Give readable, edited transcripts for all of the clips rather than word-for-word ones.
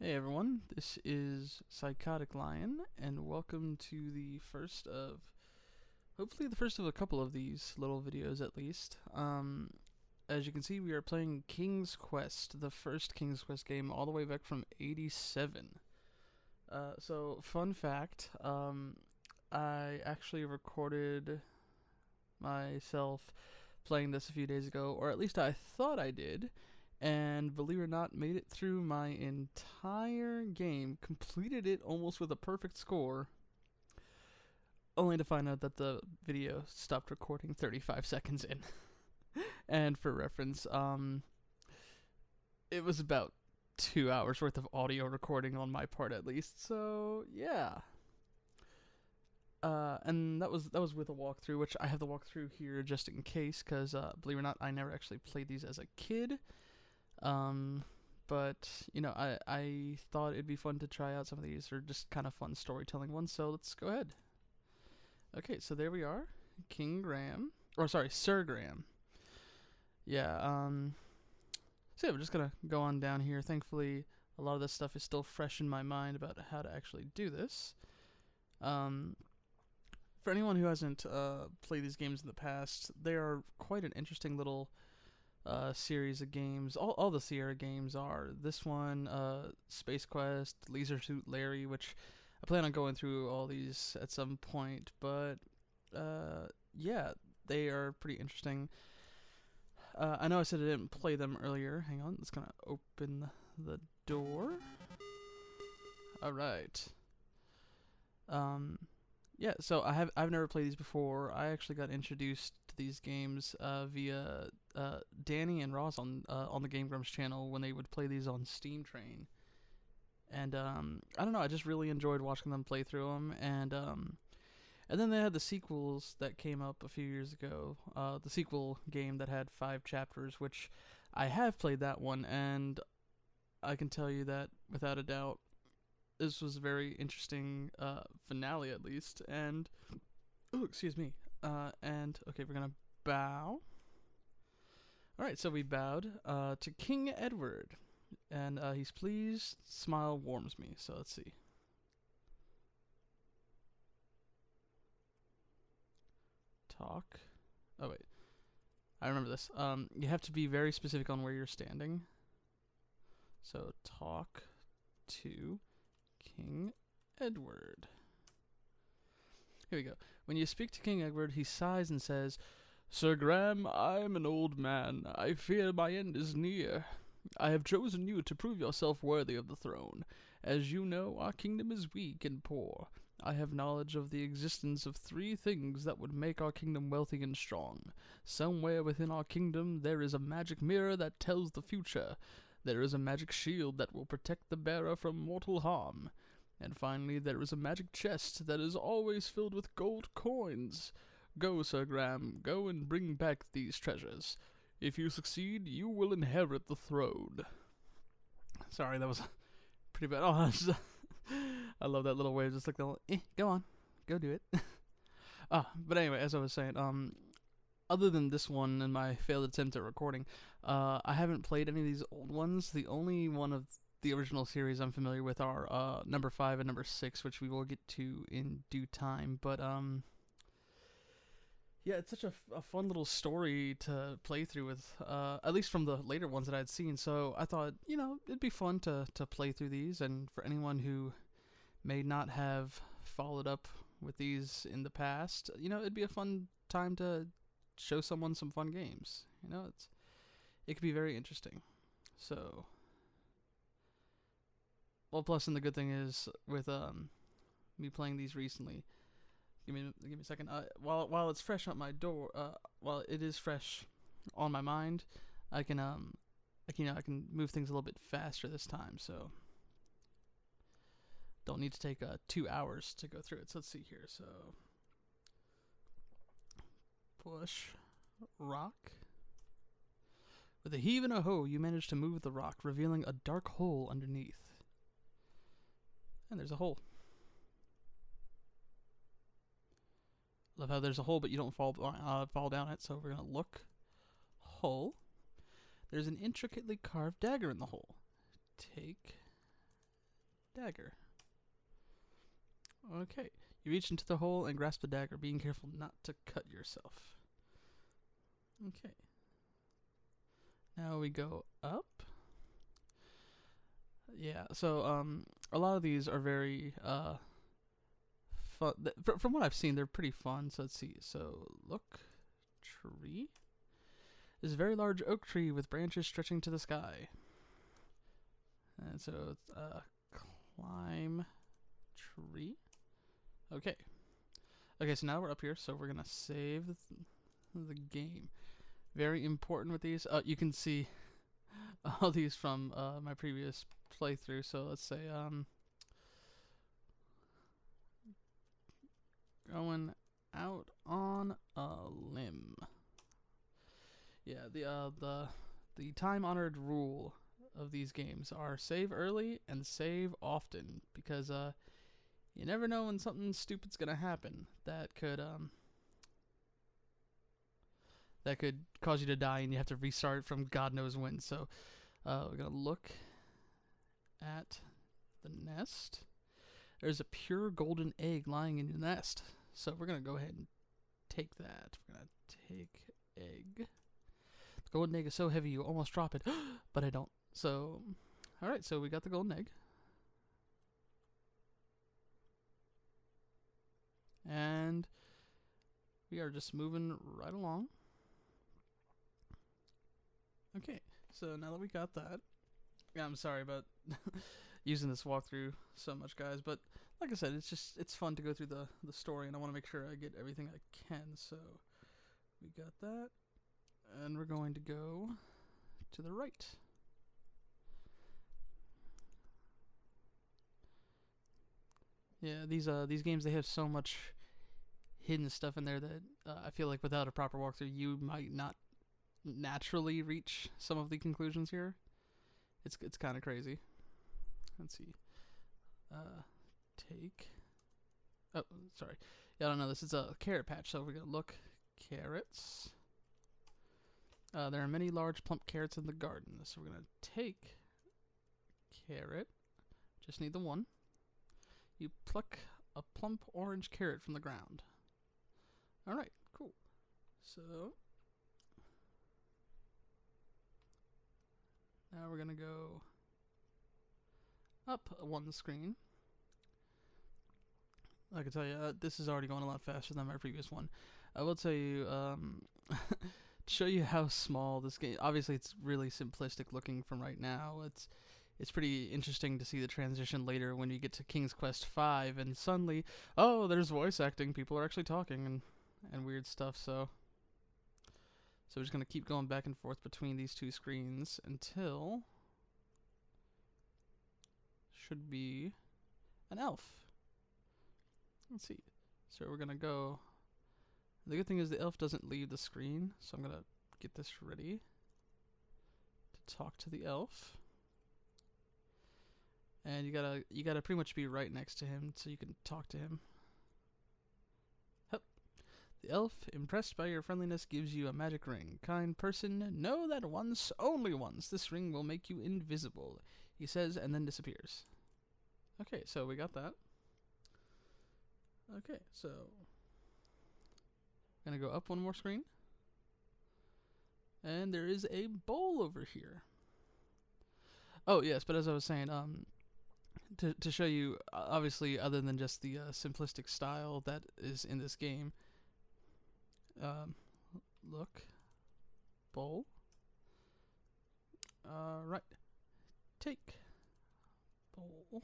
Hey everyone, this is Psychotic Lion, and welcome to the first of, hopefully the first of a couple of these little videos at least. As you can see, we are playing King's Quest, the first King's Quest game all the way back from '87. So, fun fact, I actually recorded myself playing this a few days ago, or at least I thought I did, and believe it or not, made it through my entire game, completed it almost with a perfect score, only to find out that the video stopped recording 35 seconds in. And for reference, it was about 2 hours worth of audio recording on my part at least, so yeah. And that was with a walkthrough, which I have the walkthrough here just in case, because believe it or not, I never actually played these as a kid. But you know, I thought it'd be fun to try out some of these, or just kind of fun storytelling ones. So let's go ahead. Okay, so there we are, King Graham, or sorry, Sir Graham. Yeah. So yeah, we're just gonna go on down here. Thankfully, a lot of this stuff is still fresh in my mind about how to actually do this. For anyone who hasn't played these games in the past, they are quite an interesting little series of games. All the Sierra games are. This one, Space Quest, Leisure Suit Larry, which I plan on going through all these at some point. But yeah, they are pretty interesting. I know I said I didn't play them earlier. Hang on, let's kind of open the door. All right. Yeah, so I've never played these before. I actually got introduced to these games via Danny and Ross on the Game Grumps channel when they would play these on Steam Train, and I don't know, I just really enjoyed watching them play through them, and then they had the sequels that came up a few years ago. The sequel game that had 5 chapters, which I have played that one, and I can tell you that without a doubt, this was a very interesting finale at least. And oh, excuse me. And okay, we're gonna bow. All right, so we bowed to King Edward, and he's pleased. Smile warms me. So let's see. Talk. Oh wait, I remember this. You have to be very specific on where you're standing. So talk to King Edward. Here we go. When you speak to King Edward, he sighs and says, "Sir Graham, I am an old man. I fear my end is near. I have chosen you to prove yourself worthy of the throne. As you know, our kingdom is weak and poor. I have knowledge of the existence of 3 things that would make our kingdom wealthy and strong. Somewhere within our kingdom there is a magic mirror that tells the future. There is a magic shield that will protect the bearer from mortal harm. And finally, there is a magic chest that is always filled with gold coins. Go, Sir Graham, go and bring back these treasures. If you succeed, you will inherit the throne." Sorry, that was pretty bad. Oh, I love that little way, just like the little, go on, go do it. But anyway, as I was saying, other than this one and my failed attempt at recording, I haven't played any of these old ones. The only one of the original series I'm familiar with are number 5 and number 6, which we will get to in due time. But yeah, it's such a fun little story to play through with, at least from the later ones that I'd seen. So I thought, you know, it'd be fun to play through these, and for anyone who may not have followed up with these in the past, you know, it'd be a fun time to show someone some fun games. You know, it could be very interesting. So, well, plus, and the good thing is with me playing these recently. Give me a second. While it's fresh on my door, while it is fresh on my mind, I can I can move things a little bit faster this time. So don't need to take 2 hours to go through it. So let's see here. So push rock. With a heave and a hoe, you manage to move the rock, revealing a dark hole underneath. And there's a hole. Love how there's a hole, but you don't fall down it. So we're gonna look. Hole. There's an intricately carved dagger in the hole. Take dagger. Okay, you reach into the hole and grasp the dagger, being careful not to cut yourself. Okay. Now we go up. Yeah, so a lot of these are very fun. From what I've seen, they're pretty fun. So let's see. So look, tree. This is a very large oak tree with branches stretching to the sky. And so it's climb tree. Okay. Okay, so now we're up here, so we're gonna save the game. Very important with these. You can see all these from my previous playthrough. So let's say going out on a limb. Yeah, the time-honored rule of these games are save early and save often, because you never know when something stupid's gonna happen that could cause you to die, and you have to restart from God knows when. So we're gonna look at the nest. There's a pure golden egg lying in the nest, so we're gonna go ahead and take that. We're gonna take egg. The golden egg is so heavy you almost drop it, but I don't. So, all right. So we got the golden egg. And we are just moving right along. Okay, so now that we got that, yeah, I'm sorry about using this walkthrough so much, guys, but like I said, it's fun to go through the story, and I want to make sure I get everything I can. So we got that, and we're going to go to the right. Yeah, these games, they have so much hidden stuff in there that I feel like without a proper walkthrough, you might not naturally reach some of the conclusions here. It's kind of crazy. Let's see. Take. Oh, sorry. Yeah, I don't know. This is a carrot patch, so we're gonna look carrots. There are many large plump carrots in the garden, so we're gonna take carrot. Just need the one. You pluck a plump orange carrot from the ground. All right, cool. So now we're gonna go up one screen. I can tell you, this is already going a lot faster than my previous one. I will tell you, to show you how small this game. Obviously, it's really simplistic looking from right now. It's pretty interesting to see the transition later when you get to King's Quest V, and suddenly, oh, there's voice acting. People are actually talking and weird stuff. So we're just gonna keep going back and forth between these two screens until should be an elf. Let's see. So we're gonna go. The good thing is the elf doesn't leave the screen, so I'm gonna get this ready to talk to the elf. And you gotta pretty much be right next to him so you can talk to him. Hup. The elf, impressed by your friendliness, gives you a magic ring. Kind person, know that once, only once, this ring will make you invisible, he says, and then disappears. Okay, so we got that. Okay, so gonna go up one more screen. And there is a bowl over here. Oh, yes, but as I was saying, to show you, obviously, other than just the simplistic style that is in this game, look, bowl, right, take, bowl,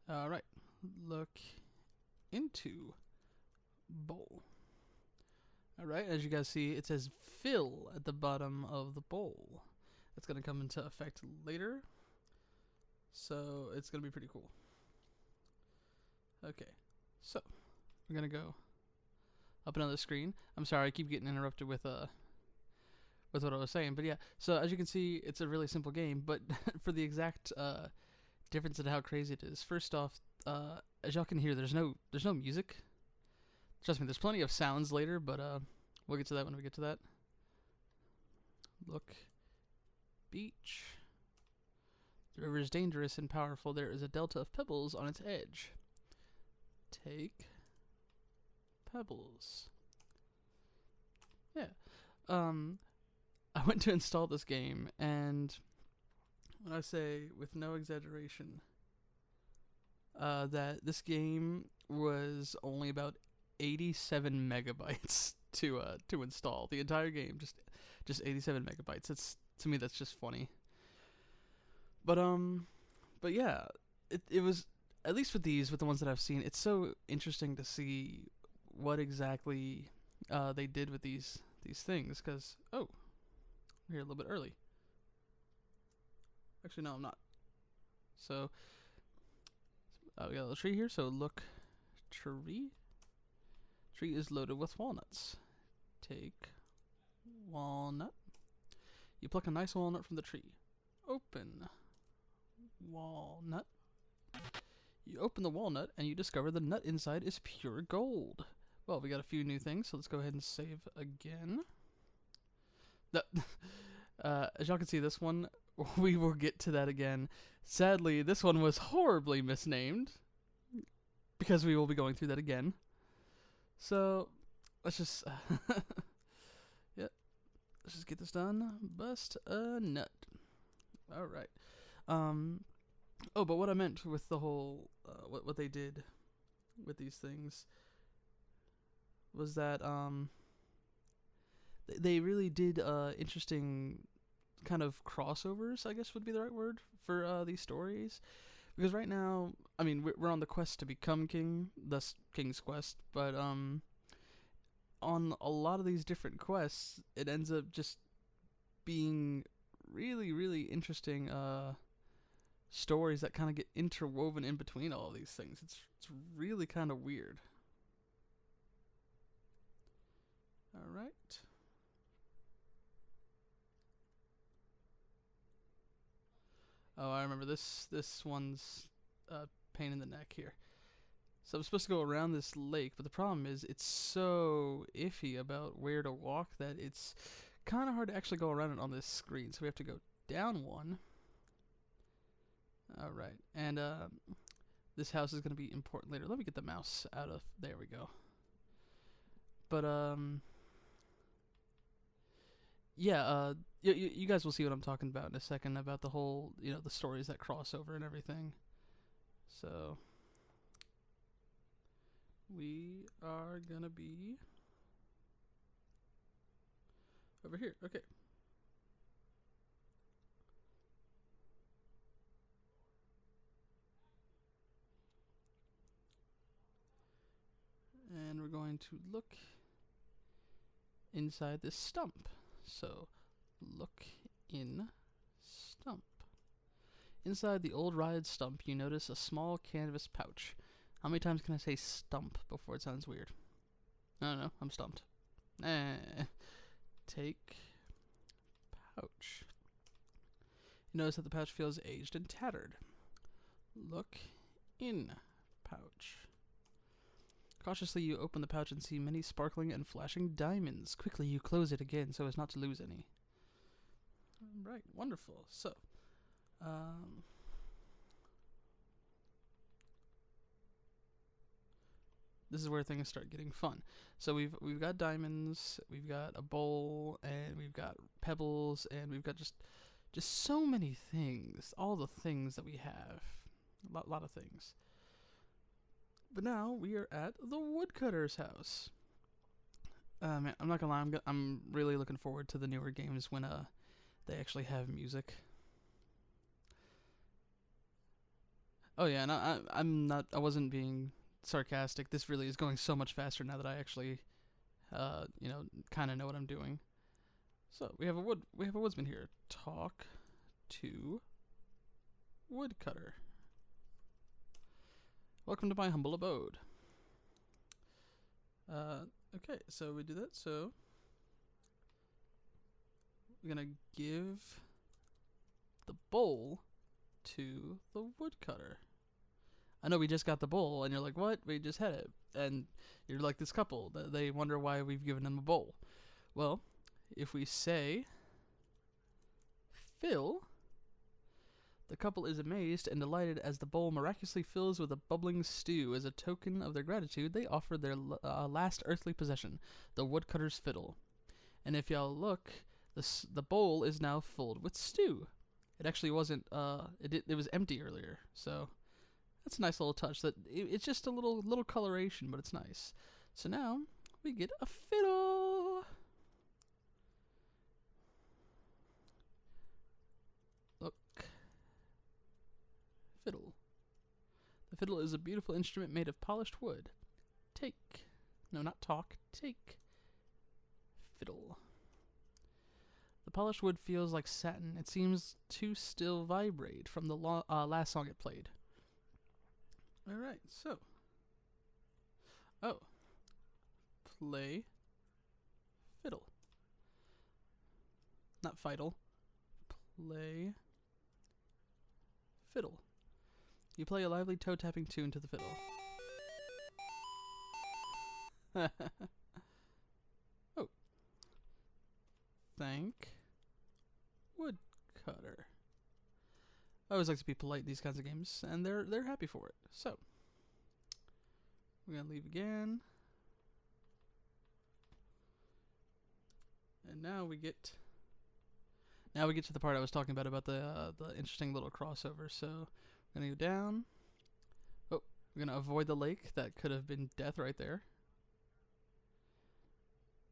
right, look into bowl. Alright, as you guys see, it says fill at the bottom of the bowl. That's going to come into effect later. So it's going to be pretty cool. Okay, so we're going to go up another screen. I'm sorry, I keep getting interrupted with what I was saying. But yeah, so as you can see, it's a really simple game. But for the exact difference in how crazy it is, first off, as y'all can hear, there's no music. Trust me, there's plenty of sounds later, but we'll get to that when we get to that. Look, beach, The river is dangerous and powerful. There is a delta of pebbles on its edge. Take pebbles. Yeah. I went to install this game, and when I say with no exaggeration, that this game was only about 87 megabytes to install. The entire game, just 87 megabytes. It's, to me, that's just funny. But yeah, it was, at least with the ones that I've seen, it's so interesting to see what exactly they did with these things. Because we're here a little bit early. Actually, no, I'm not. So we got a little tree here. So look, tree. Tree is loaded with walnuts. Take walnut. You pluck a nice walnut from the tree. Open walnut. You open the walnut and you discover the nut inside is pure gold. Well, we got a few new things, so let's go ahead and save again. As y'all can see, this one, we will get to that again. Sadly, this one was horribly misnamed, because we will be going through that again. So, let's just, yep, let's just get this done. Bust a nut. Alright. But what I meant with the whole, what they did with these things was that, they really did, interesting kind of crossovers, I guess would be the right word, for, these stories. Because right now, I mean, we're on the quest to become king, thus King's Quest, but, on a lot of these different quests, it ends up just being really, really interesting, stories that kind of get interwoven in between all of these things. It's really kind of weird. Alright. Oh, I remember this one's pain in the neck here. So I'm supposed to go around this lake, but the problem is it's so iffy about where to walk that it's kind of hard to actually go around it on this screen. So we have to go down one. Alright, and this house is going to be important later. Let me get the mouse out of, there we go. But, yeah, you guys will see what I'm talking about in a second, about the whole, the stories that cross over and everything. So, we are gonna be over here. Okay. And we're going to look inside this stump. So, look in stump. Inside the old ride stump, you notice a small canvas pouch. How many times can I say stump before it sounds weird? I don't know, I'm stumped. Take pouch. You notice that the pouch feels aged and tattered. Look in pouch. Cautiously, you open the pouch and see many sparkling and flashing diamonds. Quickly, you close it again so as not to lose any. Right, wonderful. So, this is where things start getting fun. So we've got diamonds, we've got a bowl, and we've got pebbles, and we've got just so many things. All the things that we have, a lot of things. But now we are at the woodcutter's house. Man, I'm not gonna lie, I'm really looking forward to the newer games when they actually have music. Oh yeah, and I wasn't being sarcastic. This really is going so much faster now that I actually, kind of know what I'm doing. So we have a woodsman here. Talk to woodcutter. Welcome to my humble abode. Okay, so we do that. So we're gonna give the bowl to the woodcutter. I know we just got the bowl, and you're like, what? We just had it. And you're like this couple. They wonder why we've given them a bowl. Well, if we say fill, the couple is amazed and delighted as the bowl miraculously fills with a bubbling stew. As a token of their gratitude, they offer their last earthly possession, the woodcutter's fiddle. And if y'all look, the bowl is now filled with stew. It actually wasn't. It was empty earlier, so that's a nice little touch. It's just a little coloration, but it's nice. So now we get a fiddle. Look. Fiddle. The fiddle is a beautiful instrument made of polished wood. Take. No, not talk. Take. Fiddle. The polished wood feels like satin. It seems to still vibrate from the last song it played. Alright, so. Oh. Play. Fiddle. Not fiddle. Play. Fiddle. You play a lively toe-tapping tune to the fiddle. Oh. Thank woodcutter. I always like to be polite in these kinds of games, and they're happy for it. So we're gonna leave again, and now we get to the part I was talking about the interesting little crossover. So we're gonna go down. Oh, we're gonna avoid the lake. That could have been death right there.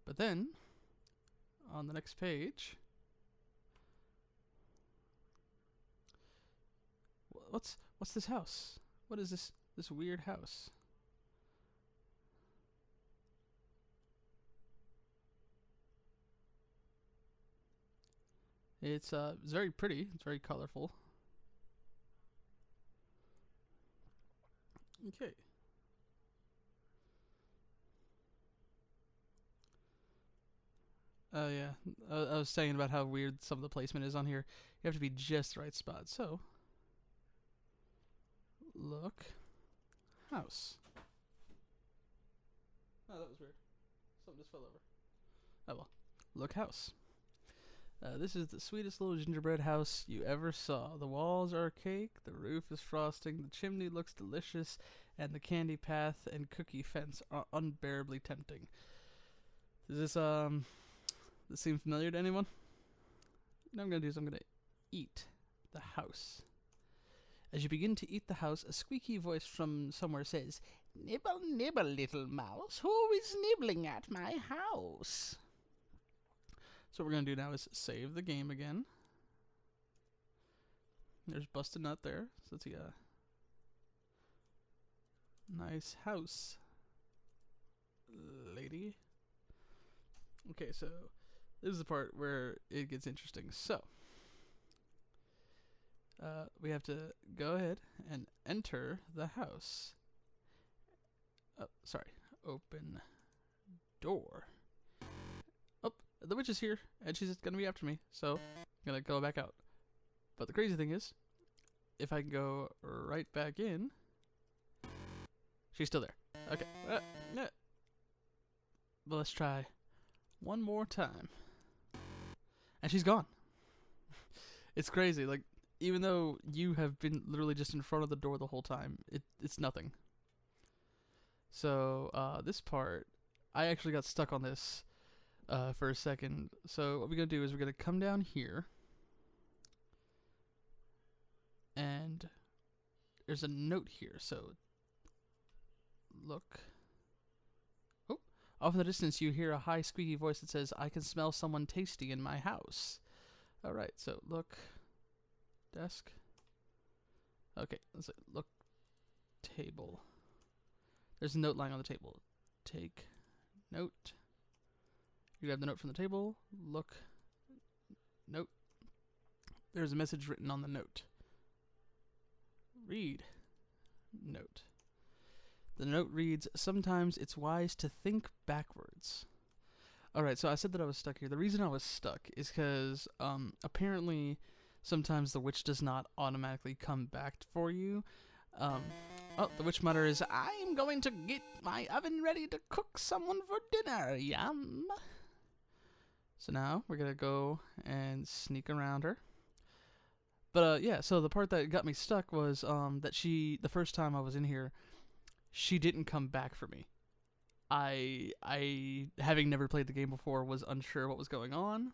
But then on the next page, what's this house? What is this weird house? It's very pretty. It's very colorful. Okay. Oh yeah, I was saying about how weird some of the placement is on here. You have to be just the right spot. So, look, house. Oh, that was weird. Something just fell over. Oh well, look, house. This is the sweetest little gingerbread house you ever saw. The walls are cake, the roof is frosting, the chimney looks delicious, and the candy path and cookie fence are unbearably tempting. Does this seem familiar to anyone? What I'm going to do is I'm going to eat the house. As you begin to eat the house, a squeaky voice from somewhere says, "Nibble, nibble, little mouse, who is nibbling at my house?" So what we're going to do now is save the game again. There's Busted Nut there. So let's see a nice house, lady. Okay, so this is the part where it gets interesting. So we have to go ahead and enter the house. Oh, sorry. Open door. Oh, the witch is here, and she's gonna be after me, so I'm gonna go back out. But the crazy thing is, if I can go right back in, she's still there. Okay. But let's try one more time. And she's gone. It's crazy. Like, even though you have been literally just in front of the door the whole time, it's nothing. So, this part, I actually got stuck on this for a second. So what we're going to do is we're going to come down here. And there's a note here. So, look. Oh, off in the distance you hear a high squeaky voice that says, "I can smell someone tasty in my house." Alright, so look. Desk. Okay, let's see. Look. Table. There's a note lying on the table. Take note. You grab the note from the table. Look. Note. There's a message written on the note. Read. Note. The note reads, "Sometimes it's wise to think backwards." Alright, so I said that I was stuck here. The reason I was stuck is because apparently sometimes the witch does not automatically come back for you. Oh, the witch mutter is, "I'm going to get my oven ready to cook someone for dinner. Yum." So now we're going to go and sneak around her. But yeah, so the part that got me stuck was that the first time I was in here, she didn't come back for me. I having never played the game before was unsure what was going on.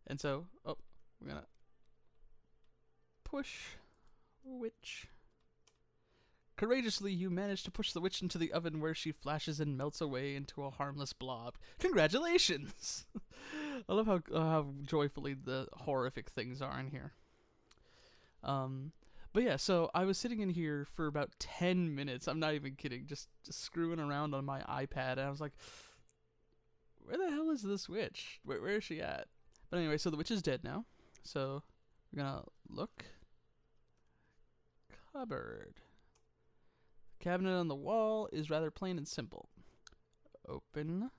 And so, oh, we're gonna push witch. Courageously, you manage to push the witch into the oven where she flashes and melts away into a harmless blob. Congratulations! I love how joyfully the horrific things are in here. But yeah, so I was sitting in here for about 10 minutes. I'm not even kidding, just screwing around on my iPad, and I was like, where the hell is this witch? Where is she at? But anyway, so the witch is dead now. So we're gonna look. Cupboard. Cabinet on the wall is rather plain and simple. Open.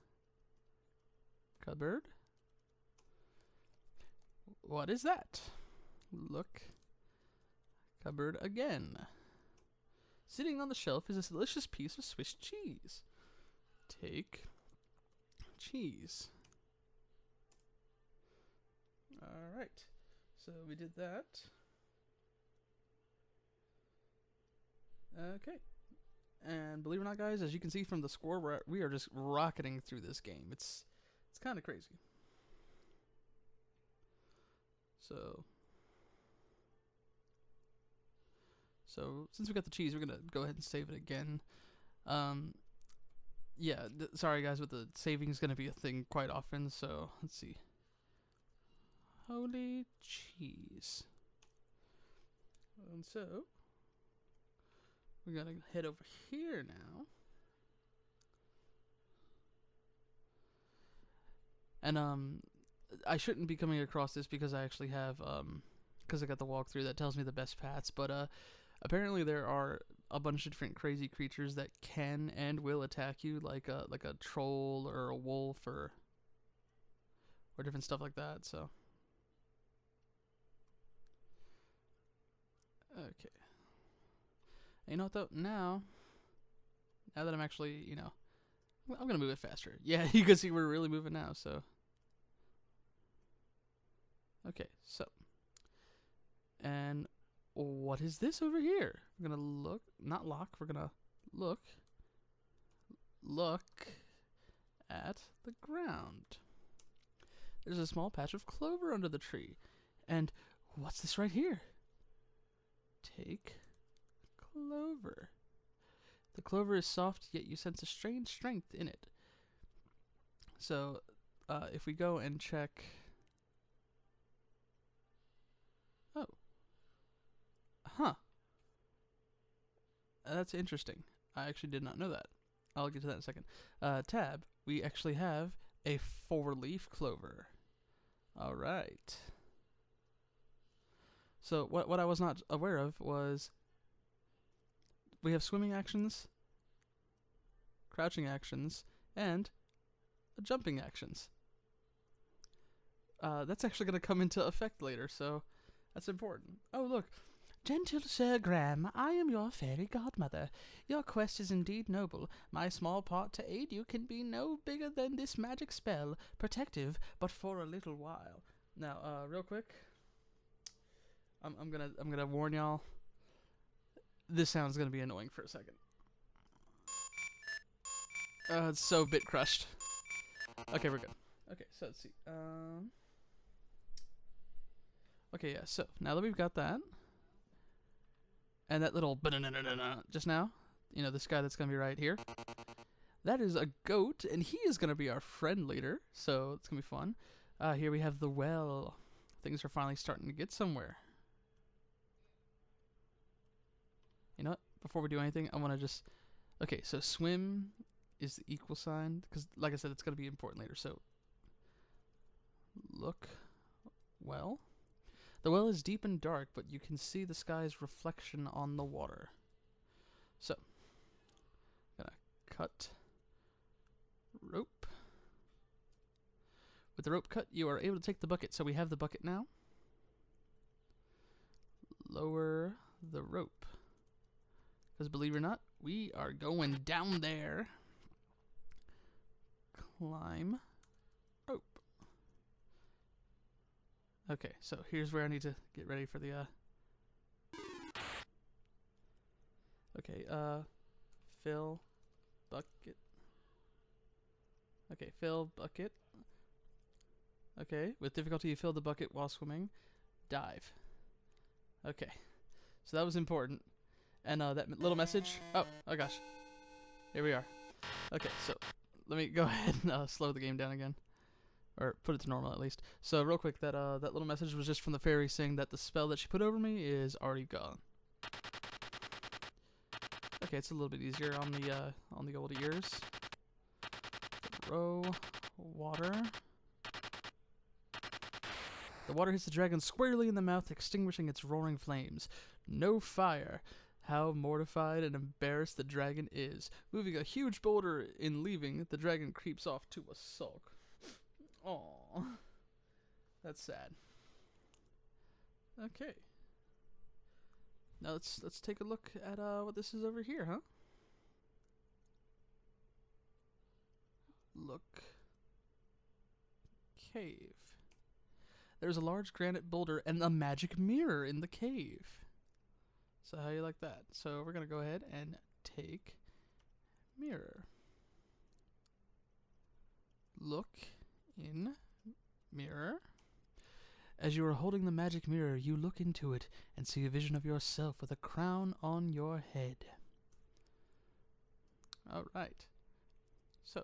Cupboard. What is that? Look. Cupboard again. Sitting on the shelf is a delicious piece of Swiss cheese. Take cheese. Alright. So we did that. Okay. And believe it or not, guys, as you can see from the score, we are just rocketing through this game. It's kind of crazy. So since we got the cheese, we're gonna go ahead and save it again. Yeah, sorry guys, but the saving is gonna be a thing quite often. So let's see. Holy cheese. And so we're gonna head over here now. And I shouldn't be coming across this because I actually have because I got the walkthrough that tells me the best paths, but apparently there are a bunch of different crazy creatures that can and will attack you, like a troll or a wolf or different stuff like that. So okay. You know what though? Now that I'm actually, I'm gonna move it faster. Yeah, you can see we're really moving now, so. Okay, so. And what is this over here? We're gonna look, not lock, we're gonna look at the ground. There's a small patch of clover under the tree. And what's this right here? Take clover. The clover is soft, yet you sense a strange strength in it. So, if we go and check... Oh. Huh. That's interesting. I actually did not know that. I'll get to that in a second. Tab, we actually have a 4-leaf clover. Alright. So, what I was not aware of was... we have swimming actions, crouching actions, and jumping actions. That's actually going to come into effect later, so that's important. Oh, look. Gentle Sir Graham, I am your fairy godmother. Your quest is indeed noble. My small part to aid you can be no bigger than this magic spell, protective, but for a little while. Now, real quick, I'm gonna warn y'all. This sound's gonna be annoying for a second. It's so bit crushed. Okay, we're good. Okay, so let's see. Okay, yeah. So now that we've got that, and that little just now, this guy that's gonna be right here. That is a goat, and he is gonna be our friend later. So it's gonna be fun. Here we have the well. Things are finally starting to get somewhere. You know what? Before we do anything, I want to just... Okay, so swim is the equal sign. Because, like I said, it's going to be important later. So, look. Well. The well is deep and dark, but you can see the sky's reflection on the water. So, I'm going to cut rope. With the rope cut, you are able to take the bucket. So we have the bucket now. Lower the rope. Because believe it or not, we are going down there. Climb rope. Okay, so here's where I need to get ready for the okay, fill bucket. Okay, fill bucket. Okay, with difficulty you fill the bucket while swimming. Dive. Okay, so that was important. And that little message. Oh gosh. Here we are. Okay, so let me go ahead and slow the game down again. Or put it to normal at least. So real quick, that little message was just from the fairy saying that the spell that she put over me is already gone. Okay, it's a little bit easier on the old ears. Throw water. The water hits the dragon squarely in the mouth, extinguishing its roaring flames. No fire. How mortified and embarrassed the dragon is. Moving a huge boulder in leaving, the dragon creeps off to a sulk. Aww. That's sad. Okay. Now let's take a look at what this is over here, huh? Look. Cave. There's a large granite boulder and a magic mirror in the cave. So how you like that? So we're gonna go ahead and take mirror. Look in mirror. As you are holding the magic mirror, you look into it and see a vision of yourself with a crown on your head. Alright. So,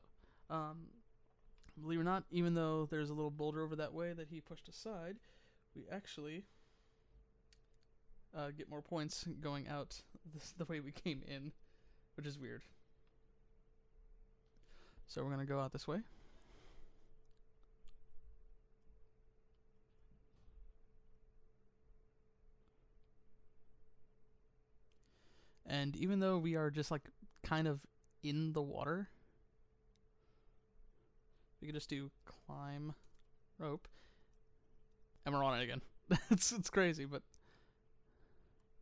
believe it or not, even though there's a little boulder over that way that he pushed aside, we actually get more points going out the way we came in, which is weird. So we're going to go out this way. And even though we are just like kind of in the water, we can just do climb rope, and we're on it again. it's crazy, but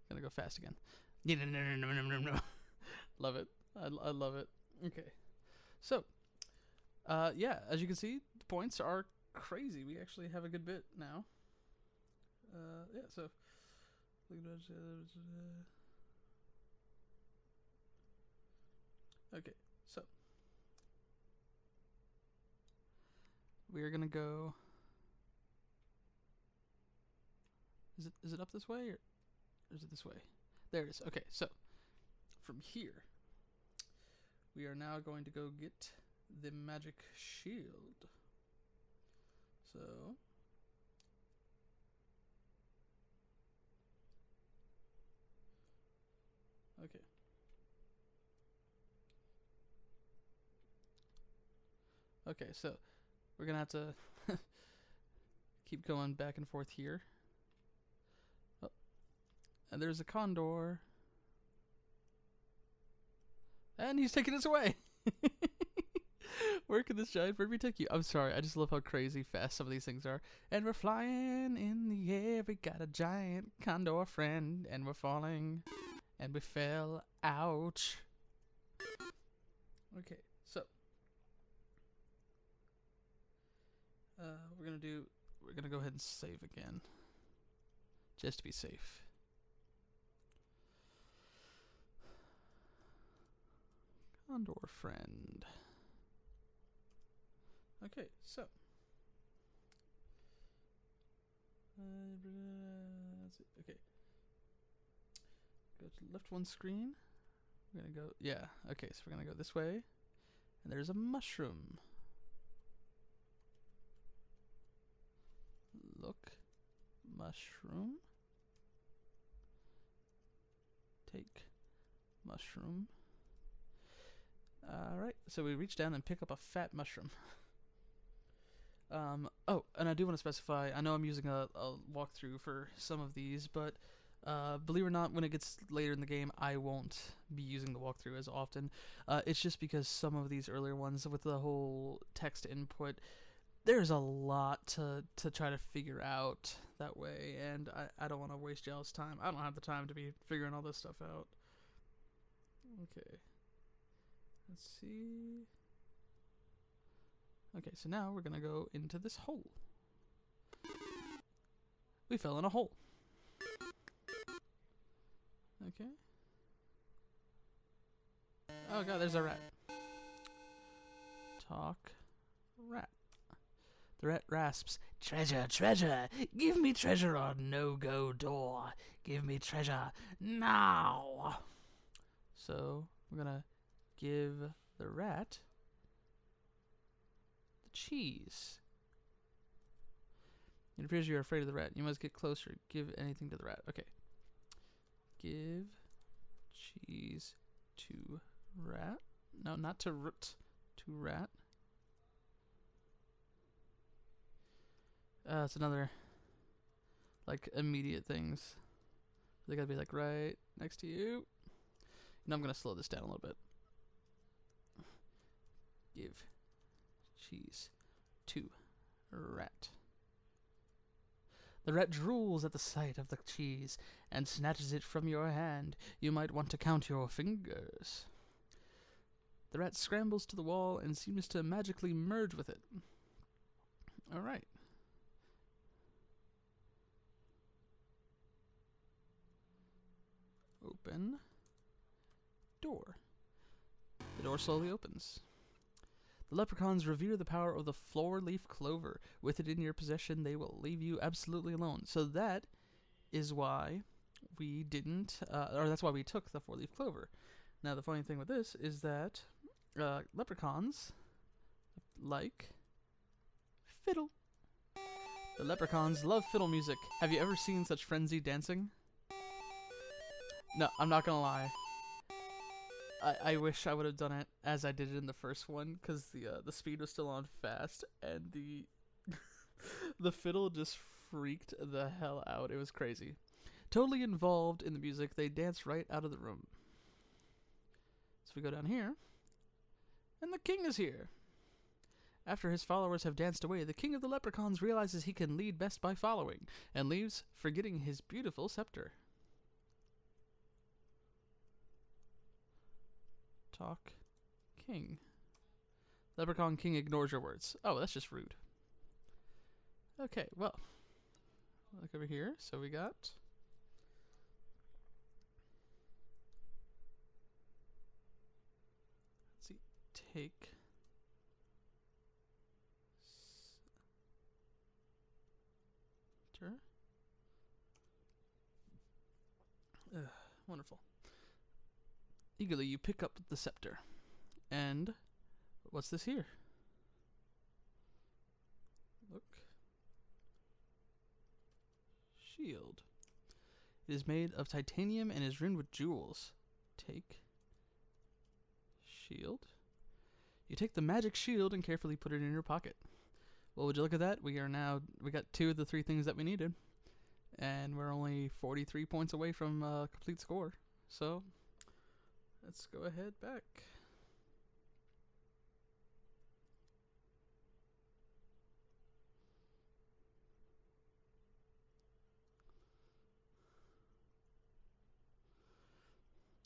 gonna go fast again. No. Love it. I love it. Okay, so yeah, as you can see, the points are crazy. We actually have a good bit now. Yeah, so okay, so we are gonna go. Is it up this way or is it this way? There it is. Okay, so from here we are now going to go get the magic shield. So okay. Okay, so we're gonna have to keep going back and forth here. Oh, and there's a condor. And he's taking us away. Where could this giant bird take you? I'm sorry, I just love how crazy fast some of these things are. And we're flying in the air, we got a giant condor friend, and we're falling, and we fell. Ouch. Okay, so we're gonna go ahead and save again, just to be safe. Condor friend. Okay, so that's it. Okay, go to the left one screen. We're gonna go, yeah. Okay, so we're gonna go this way, and there's a mushroom. Look, mushroom. Take mushroom. Alright, so we reach down and pick up a fat mushroom. Oh, and I do want to specify, I know I'm using a walkthrough for some of these, but believe it or not, when it gets later in the game, I won't be using the walkthrough as often. It's just because some of these earlier ones with the whole text input, there's a lot to try to figure out that way, and I don't want to waste y'all's time. I don't have the time to be figuring all this stuff out. Okay. Let's see. Okay, so now we're gonna go into this hole. We fell in a hole. Okay. Oh god, there's a rat. Talk. Rat. The rat rasps, "Treasure, treasure! Give me treasure on no-go door! Give me treasure now!" So, we're gonna give the rat the cheese. It appears you are afraid of the rat. You must get closer. Give anything to the rat. Okay. Give cheese to rat. No, not to root. To rat. It's another, like, immediate things. They gotta be, like, right next to you. And I'm gonna slow this down a little bit. Give cheese to rat. The rat drools at the sight of the cheese and snatches it from your hand. You might want to count your fingers. The rat scrambles to the wall and seems to magically merge with it. Alright. Open. Door. The door slowly opens. The leprechauns revere the power of the four-leaf clover. With it in your possession, they will leave you absolutely alone. So that is why we didn't, or that's why we took the four-leaf clover. Now, the funny thing with this is that leprechauns like fiddle. The leprechauns love fiddle music. Have you ever seen such frenzied dancing? No, I'm not gonna lie. I wish I would have done it as I did it in the first one, because the speed was still on fast, and the the fiddle just freaked the hell out. It was crazy. Totally involved in the music, they danced right out of the room. So we go down here, and the king is here. After his followers have danced away, the king of the leprechauns realizes he can lead best by following, and leaves, forgetting his beautiful scepter. Talk king. Leprechaun king ignores your words. Oh, that's just rude. Okay, well. Look over here. So we got... Let's see. Take... Scepter. Wonderful. Eagerly, you pick up the scepter. And what's this here? Look. Shield. It is made of titanium and is rimmed with jewels. Take shield. You take the magic shield and carefully put it in your pocket. Well, would you look at that? We got 2 of the 3 things that we needed. And we're only 43 points away from complete score. So, let's go ahead back.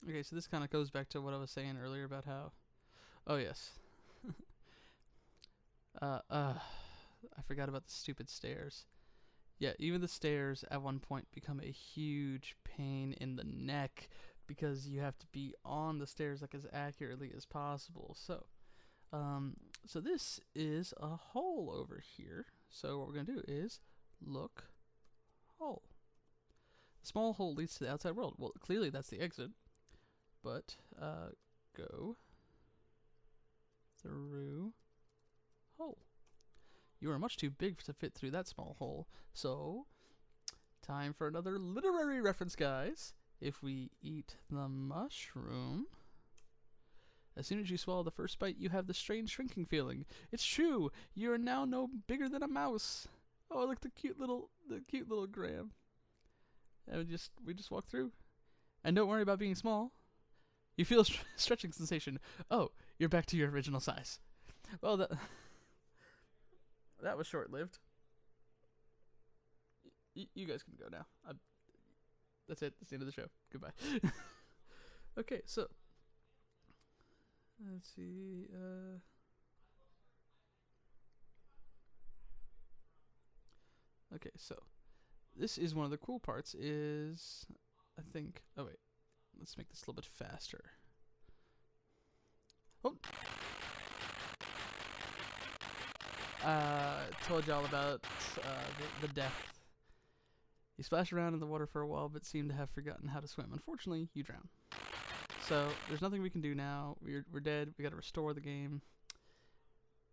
Okay, so this kind of goes back to what I was saying earlier about how... Oh, yes. I forgot about the stupid stairs. Yeah, even the stairs at one point become a huge pain in the neck because you have to be on the stairs like as accurately as possible. So, so this is a hole over here. So what we're gonna do is look hole. The small hole leads to the outside world. Well, clearly that's the exit. But go through hole. You are much too big to fit through that small hole. So, time for another literary reference, guys. If we eat the mushroom, as soon as you swallow the first bite, you have the strange shrinking feeling. It's true. You are now no bigger than a mouse. Oh, look, the cute little Graham. And we just walk through. And don't worry about being small. You feel a stretching sensation. Oh, you're back to your original size. Well, that was short-lived. You guys can go now. That's it. That's the end of the show. Goodbye. Okay, so let's see. Okay, so this is one of the cool parts is, I think, oh wait, let's make this a little bit faster. Oh! Told y'all about the death. You splashed around in the water for a while, but seem to have forgotten how to swim. Unfortunately, you drown. So, there's nothing we can do now. We're dead. We gotta restore the game.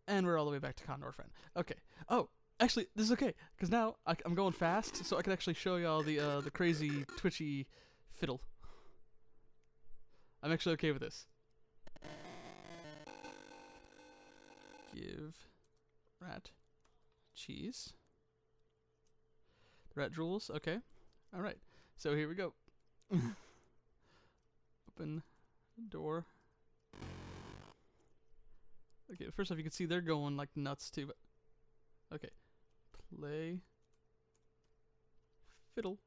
And we're all the way back to Condor Friend. Okay. Oh! Actually, this is okay, because now I'm going fast, so I can actually show y'all the crazy, twitchy fiddle. I'm actually okay with this. Give rat cheese. Rat drools, okay. Alright, so here we go. Open door. Okay, first off, you can see they're going like nuts too, but okay. Play fiddle.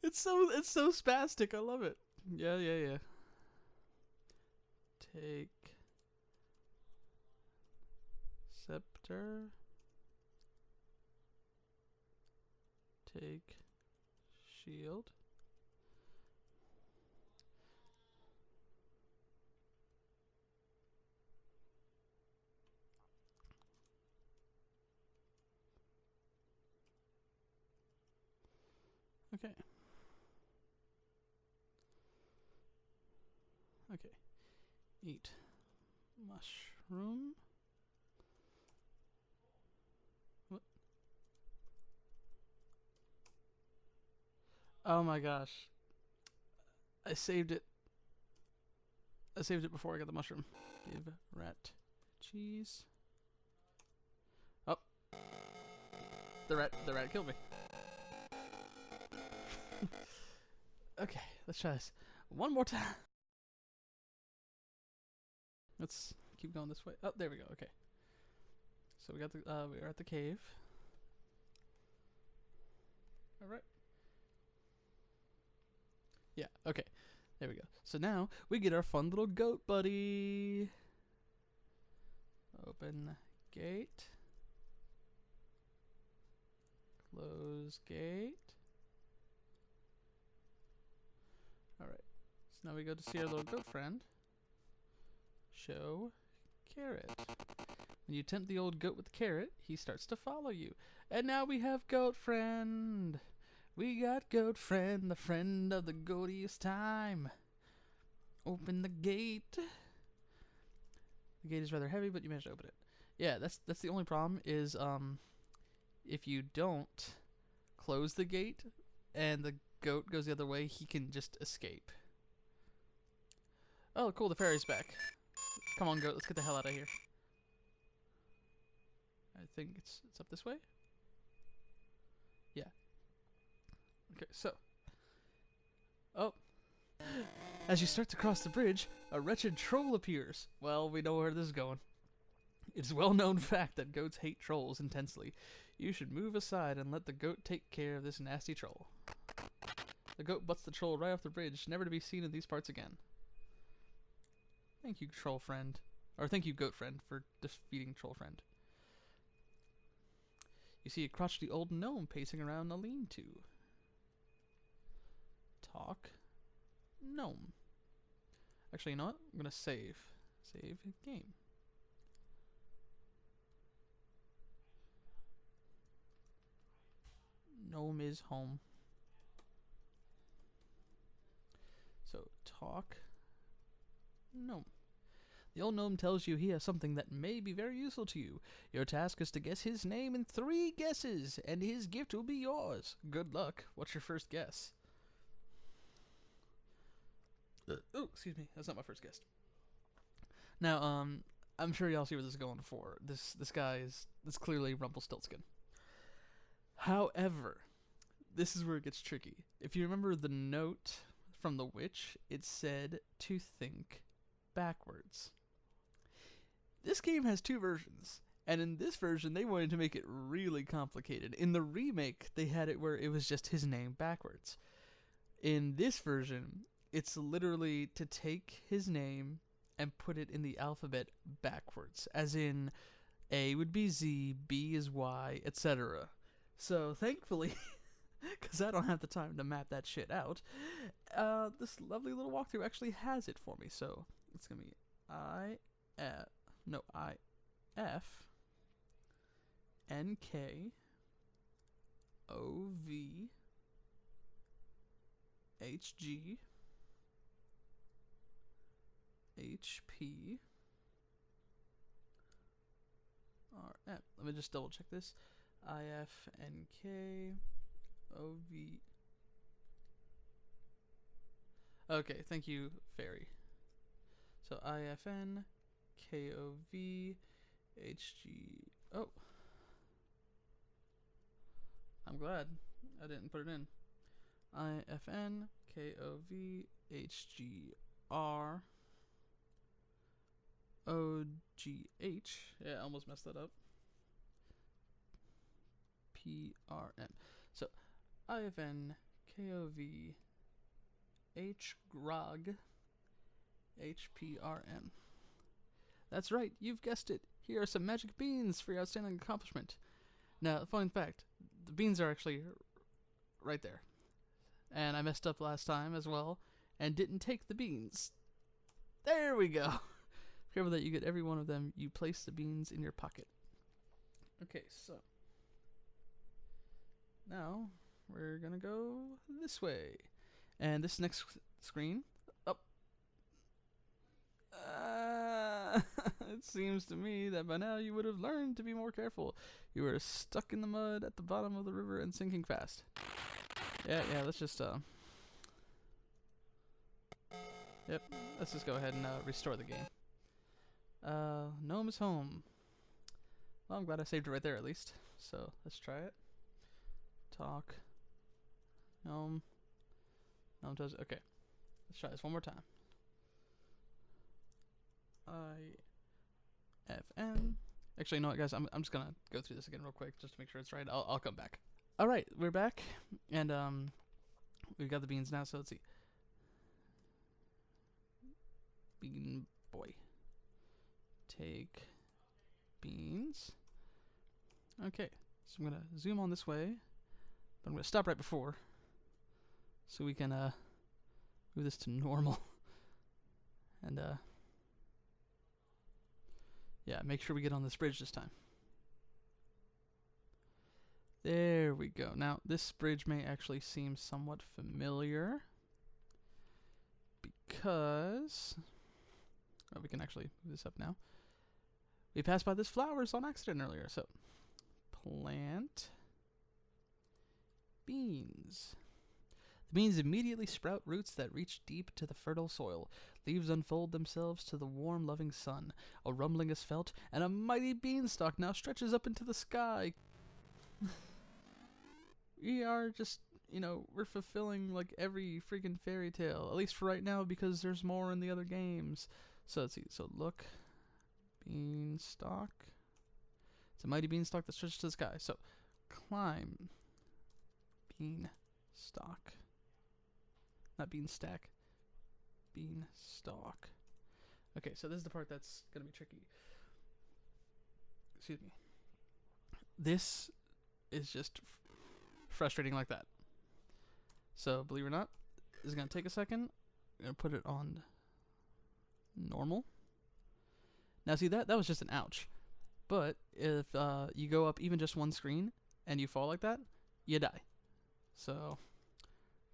It's so spastic. I love it. Yeah. Take scepter. Take shield. Okay. Okay. Eat mushroom. What? Oh my gosh. I saved it. I saved it before I got the mushroom. Give rat cheese. Oh. The rat killed me. Okay, let's try this one more time. Let's keep going this way. Oh, there we go. Okay. So we got the we are at the cave. All right. Yeah. Okay. There we go. So now we get our fun little goat buddy. Open gate. Close gate. Alright, so now we go to see our little goat friend. Show carrot. When you tempt the old goat with the carrot, he starts to follow you. And now we have goat friend. We got goat friend, the friend of the goatiest time. Open the gate. The gate is rather heavy, but you managed to open it. Yeah, that's the only problem is if you don't close the gate and the goat goes the other way, he can just escape. Oh, cool, the fairy's back. Come on, goat, let's get the hell out of here. I think it's up this way? Yeah. Okay, so. Oh. As you start to cross the bridge, a wretched troll appears. Well, we know where this is going. It's a well-known fact that goats hate trolls intensely. You should move aside and let the goat take care of this nasty troll. The goat butts the troll right off the bridge, never to be seen in these parts again. Thank you, troll friend. Or thank you, goat friend, for defeating troll friend. You see a crotchety old gnome pacing around a lean-to. Talk. Gnome. Actually, you know what? I'm gonna save. Save game. Gnome is home. So, talk. Gnome. The old gnome tells you he has something that may be very useful to you. Your task is to guess his name in 3 guesses, and his gift will be yours. Good luck. What's your first guess? Oh, excuse me. That's not my first guess. Now, I'm sure y'all see where this is going for. This guy is clearly Rumpelstiltskin. However, this is where it gets tricky. If you remember the note from the witch, it said to think backwards. This game has 2 versions, and in this version they wanted to make it really complicated. In the remake, they had it where it was just his name backwards. In this version, it's literally to take his name and put it in the alphabet backwards, as in A would be Z, B is Y, etc. So thankfully, because I don't have the time to map that shit out, this lovely little walkthrough actually has it for me. So it's gonna be I F N K O V H G H P R M. Let me just double check this. I F N K O V. Okay, thank you, Fairy. So I F N K O V H G. Oh, I'm glad I didn't put it in. I F N K O V H G R O G H. Yeah, I almost messed that up. P R M. So I F N K O V H Grog H P R M. That's right, you've guessed it. Here are some magic beans for your outstanding accomplishment. Now, fun fact, the beans are actually right there. And I messed up last time as well, and didn't take the beans. There we go. Careful that you get every one of them. You place the beans in your pocket. Okay, so now we're gonna go this way. And this next screen, it seems to me that by now you would have learned to be more careful. You were stuck in the mud at the bottom of the river and sinking fast. Yeah, let's just, yep, let's just go ahead and restore the game. Gnome is home. Well, I'm glad I saved it right there at least. So, let's try it. Talk. Gnome. Gnome does, okay. Let's try this one more time. I-F-N. Actually, you know what, guys? I'm just gonna go through this again real quick just to make sure it's right. I'll come back. All right, we're back, and we've got the beans now. So let's see. Bean boy. Take beans. Okay, so I'm gonna zoom on this way, but I'm gonna stop right before, so we can move this to normal, and yeah, make sure we get on this bridge this time. There we go. Now, this bridge may actually seem somewhat familiar because we can actually move this up now. We passed by this flowers on accident earlier, so plant beans. The beans immediately sprout roots that reach deep to the fertile soil. Leaves unfold themselves to the warm, loving sun. A rumbling is felt, and a mighty beanstalk now stretches up into the sky. We are just, we're fulfilling like every freaking fairy tale, at least for right now, because there's more in the other games. So let's see. So look, beanstalk. It's a mighty beanstalk that stretches to the sky. So climb, beanstalk, not beanstack, beanstalk. Okay, so this is the part that's gonna be tricky. Excuse me. This is just frustrating like that. So, believe it or not, this is going to take a second. I'm going to put it on normal. Now, see, that was just an ouch. But if you go up even just one screen and you fall like that, you die. So,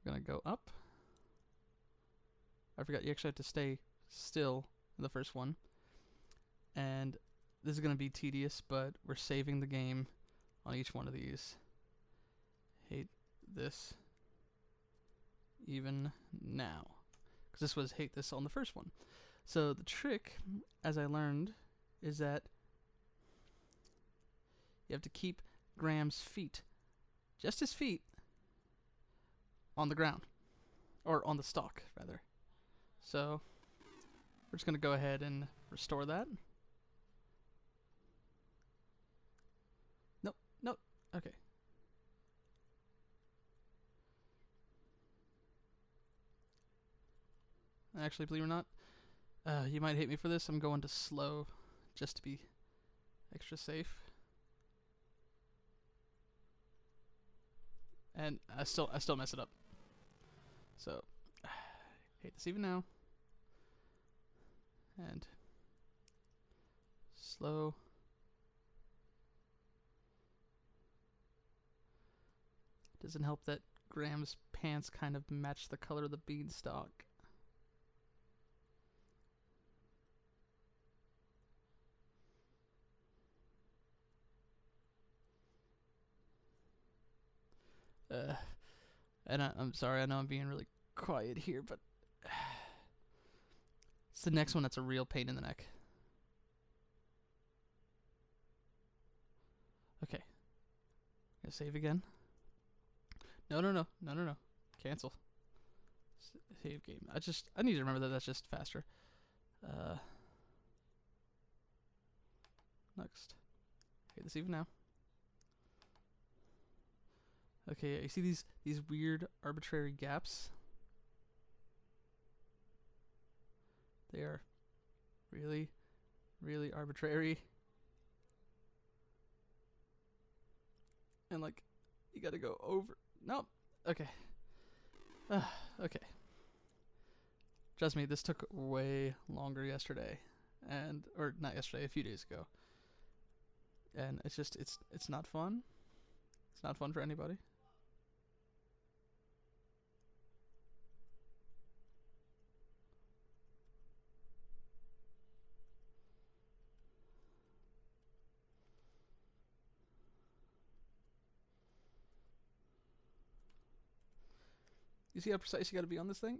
we're going to go up. I forgot you actually have to stay still in the first one. And this is going to be tedious, but we're saving the game on each one of these. Hate this even now, because this was hate this on the first one. So the trick, as I learned, is that you have to keep Graham's feet, just his feet, on the ground, or on the stalk rather. So we're just going to go ahead and restore that. Nope, okay. Actually, believe it or not, you might hate me for this. I'm going to slow just to be extra safe. And I still mess it up. So hate this even now. And slow. Doesn't help that Graham's pants kind of match the color of the beanstalk. And I'm sorry, I know I'm being really quiet here, but it's the next one that's a real pain in the neck. Okay. Gonna save again. No. Cancel. Save game. I need to remember that that's just faster. Next. Okay, this even now. Okay, you see these weird arbitrary gaps? They are really, really arbitrary. And like, you gotta go over. Nope. Okay. Okay. Trust me, this took way longer yesterday, or not yesterday, a few days ago. And it's just it's not fun. It's not fun for anybody. You see how precise you gotta be on this thing?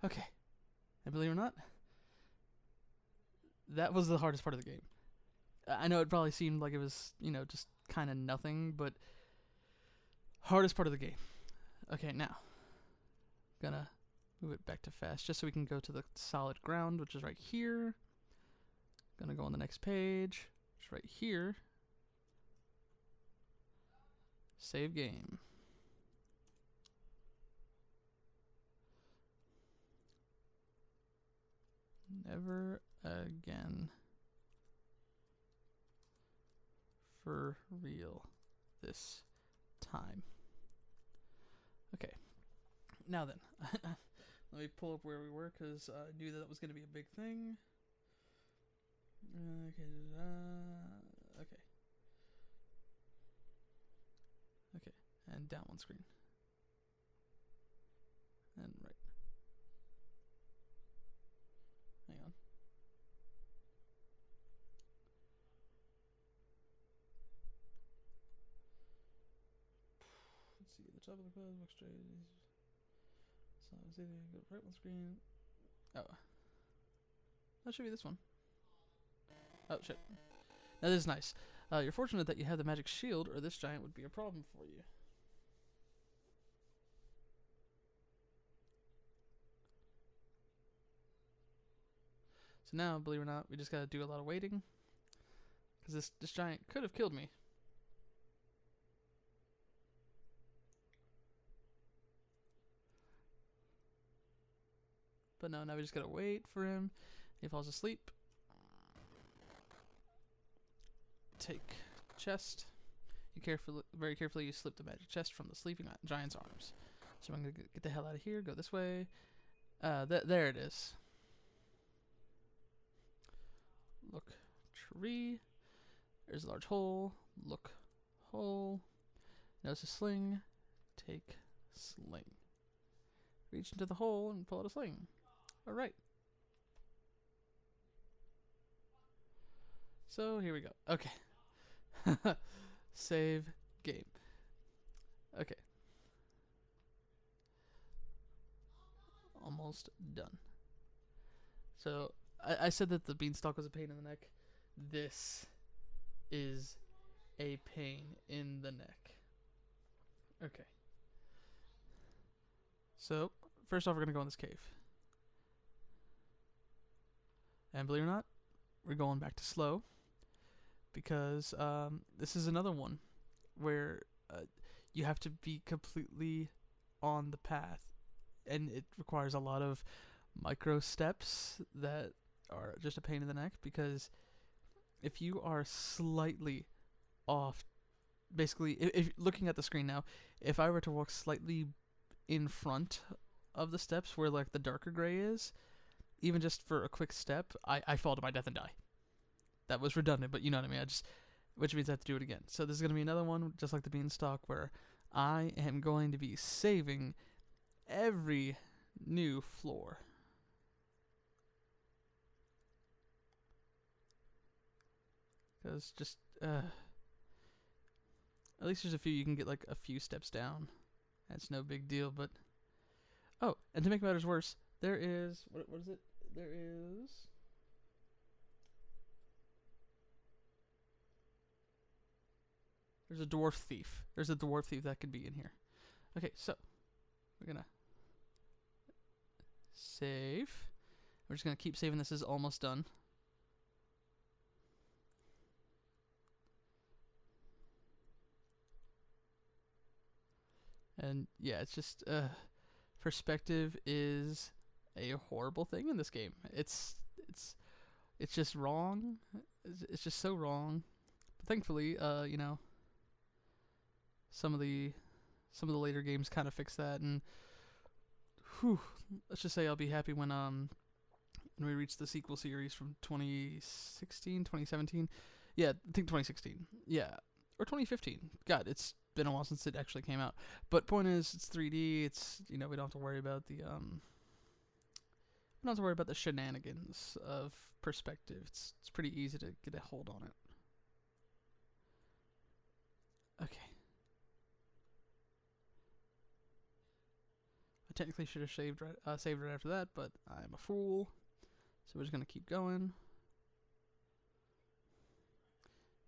Okay. And believe it or not, that was the hardest part of the game. I know it probably seemed like it was, just kind of nothing, but hardest part of the game. Okay, now, gonna move it back to fast just so we can go to the solid ground, which is right here. Gonna go on the next page, which is right here. Save game. Never again. For real this time. Okay. Now then, let me pull up where we were because I knew that was going to be a big thing. Okay. Okay, and down one screen. And right. Hang on. Let's see, the top of the class, look straight. So let's see, go right one screen. Oh. That should be this one. Oh, shit. Now this is nice. You're fortunate that you have the magic shield, or this giant would be a problem for you. So now, believe it or not, we just gotta do a lot of waiting. Because this giant could have killed me. But no, now we just gotta wait for him. He falls asleep. Take chest. Very carefully, you slip the magic chest from the sleeping giant's arms. So I'm gonna get the hell out of here. Go this way. There it is. Look, tree. There's a large hole. Look, hole. Notice a sling. Take sling. Reach into the hole and pull out a sling. All right. So here we go. Okay. Save game. Okay. Almost done. So I said that the beanstalk was a pain in the neck. This is a pain in the neck. Okay. So first off, we're gonna go in this cave. And believe it or not, we're going back to slow. Because this is another one where you have to be completely on the path, and it requires a lot of micro steps that are just a pain in the neck, because if you are slightly off, basically, if looking at the screen now, if I were to walk slightly in front of the steps where like the darker gray is, even just for a quick step, I fall to my death and die. That was redundant, but you know what I mean. Which means I have to do it again. So this is going to be another one, just like the beanstalk, where I am going to be saving every new floor. Because just, at least there's a few you can get like a few steps down. That's no big deal, but... Oh, and to make matters worse, there is... What is it? There is... There's a dwarf thief. There's a dwarf thief that could be in here. Okay, so we're gonna save. We're just gonna keep saving. This is almost done. And yeah, it's just perspective is a horrible thing in this game. It's just wrong. It's just so wrong. But thankfully, you know, some of the later games kind of fix that, and whew, let's just say I'll be happy when we reach the sequel series from 2016, 2017. Yeah, I think 2016. Yeah, or 2015. God, it's been a while since it actually came out. But point is, it's 3D. It's, you know, we don't have to worry about the shenanigans of perspective. It's pretty easy to get a hold on it. Okay. I technically should have saved right after that, but I'm a fool. So we're just gonna keep going.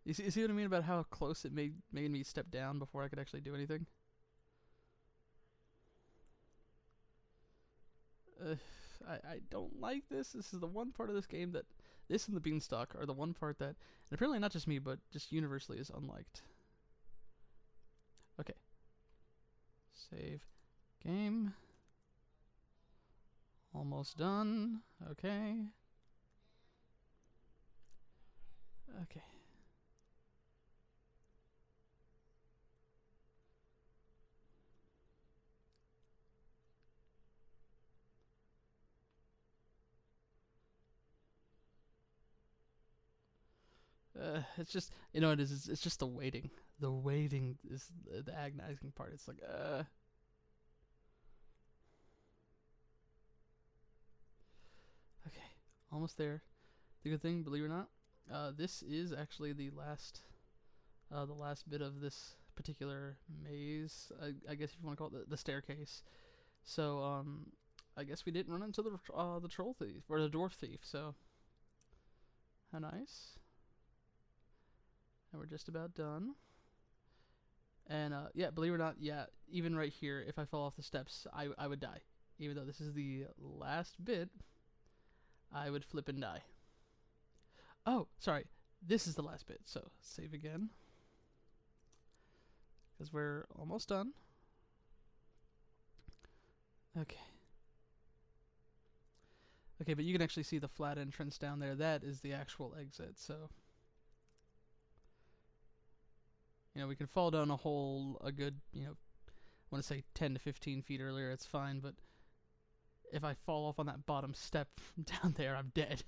You see what I mean about how close it made me step down before I could actually do anything? I don't like this. This is the one part of this game that... This and the beanstalk are the one part that... And apparently not just me, but just universally is unliked. Okay. Save game. Almost done. Okay. Okay. It's just, you know, it's just the waiting. The waiting is the agonizing part. It's like, Okay, almost there. The good thing, believe it or not, this is actually the last bit of this particular maze. I guess if you want to call it the staircase. So, I guess we didn't run into the troll thief or the dwarf thief. So, how nice. And we're just about done. And yeah, believe it or not, yeah, even right here, if I fall off the steps, I would die. Even though this is the last bit, I would flip and die. Oh, sorry, this is the last bit, so save again. Because we're almost done. Okay. Okay, but you can actually see the flat entrance down there. That is the actual exit, so... You know, we can fall down a good, you know, I want to say 10 to 15 feet earlier, it's fine, but if I fall off on that bottom step down there, I'm dead.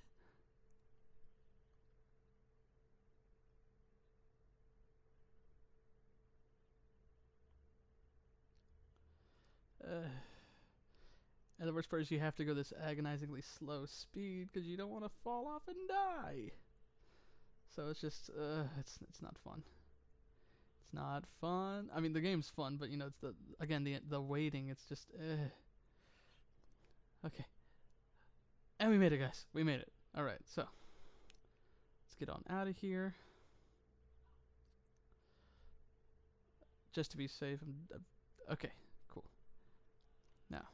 And the worst part is you have to go this agonizingly slow speed because you don't want to fall off and die. So it's just, it's not fun. It's not fun. I mean, the game's fun, but you know, it's the waiting. It's just, Okay. And we made it, guys. We made it. All right, so let's get on out of here. Just to be safe. Okay, cool. Now,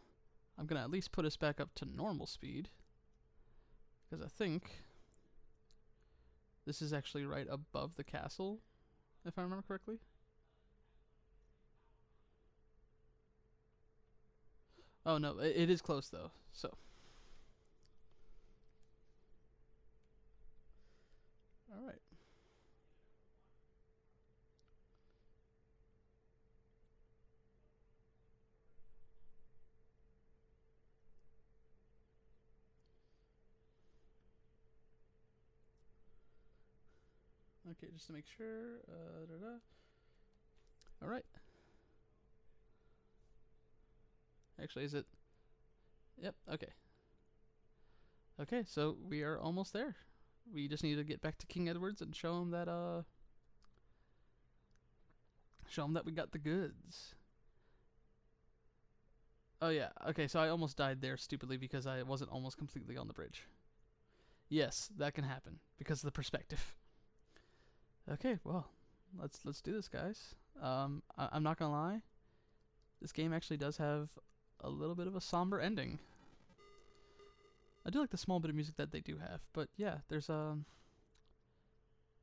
I'm gonna at least put us back up to normal speed, because I think this is actually right above the castle, if I remember correctly. Oh no, it is close though, so Okay, just to make sure. All right. Actually, is it? Yep. Okay. Okay, so we are almost there. We just need to get back to King Edward's and show him that we got the goods. Oh yeah. Okay, so I almost died there stupidly because I wasn't almost completely on the bridge. Yes, that can happen because of the perspective. Okay, well, let's do this, guys. I'm not gonna lie. This game actually does have a little bit of a somber ending. I do like the small bit of music that they do have, but yeah, there's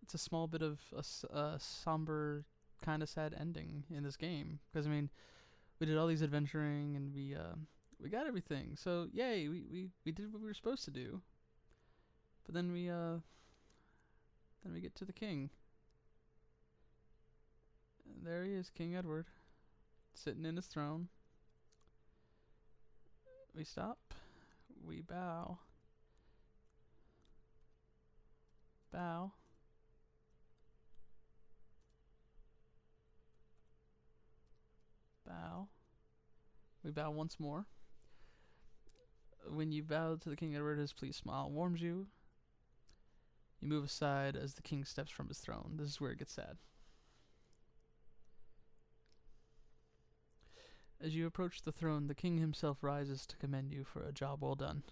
it's a small bit of a somber, kind of sad ending in this game. Because I mean, we did all these adventuring and we got everything. So yay, we did what we were supposed to do. But then we get to the king. And there he is, King Edward, sitting in his throne. We stop. We bow. Bow. Bow. We bow once more. When you bow to the King Edward, his pleased smile warms you. You move aside as the king steps from his throne. This is where it gets sad. As you approach the throne, the king himself rises to commend you for a job well done.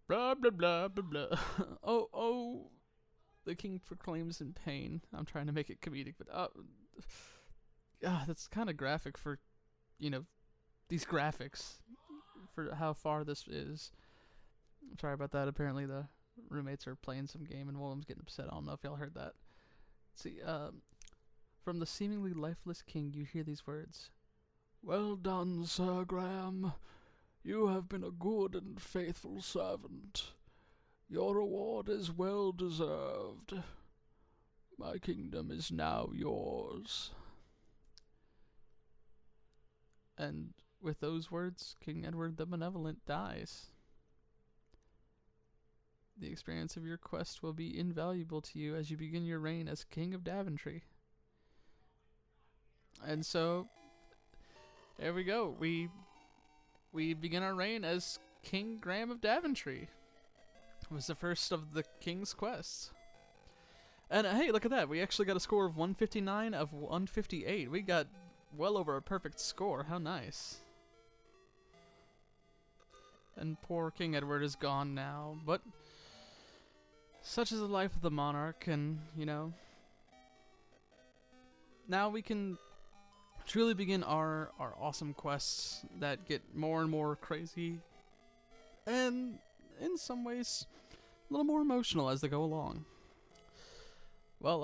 Blah, blah, blah, blah, blah. Oh, the king proclaims in pain. I'm trying to make it comedic, but that's kind of graphic for, these graphics, for how far this is. I'm sorry about that. Apparently the roommates are playing some game and William's getting upset. I don't know if y'all heard that. See, from the seemingly lifeless king, you hear these words. Well done, Sir Graham. You have been a good and faithful servant. Your reward is well deserved. My kingdom is now yours. And with those words, King Edward the Benevolent dies. The experience of your quest will be invaluable to you as you begin your reign as King of Daventry. And so, there we go. We begin our reign as King Graham of Daventry. It was the first of the King's quests. And hey, look at that. We actually got a score of 159 of 158. We got well over a perfect score. How nice. And poor King Edward is gone now, but such is the life of the monarch, and, now we can truly begin our awesome quests that get more and more crazy, and in some ways a little more emotional as they go along. Well,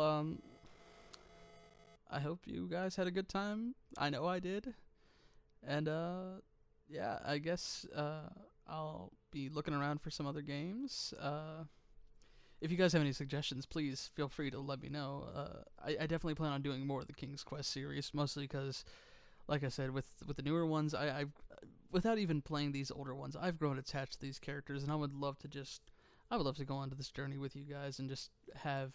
I hope you guys had a good time. I know I did. And yeah, I guess I'll be looking around for some other games. If you guys have any suggestions, please feel free to let me know. I definitely plan on doing more of the King's Quest series, mostly because, like I said, with the newer ones, I've without even playing these older ones, I've grown attached to these characters, and I would love to go on to this journey with you guys and just have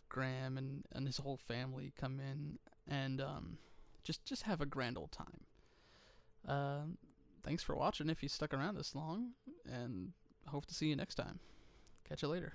Graham and his whole family come in and just have a grand old time. Thanks for watching if you stuck around this long, and hope to see you next time. Catch you later.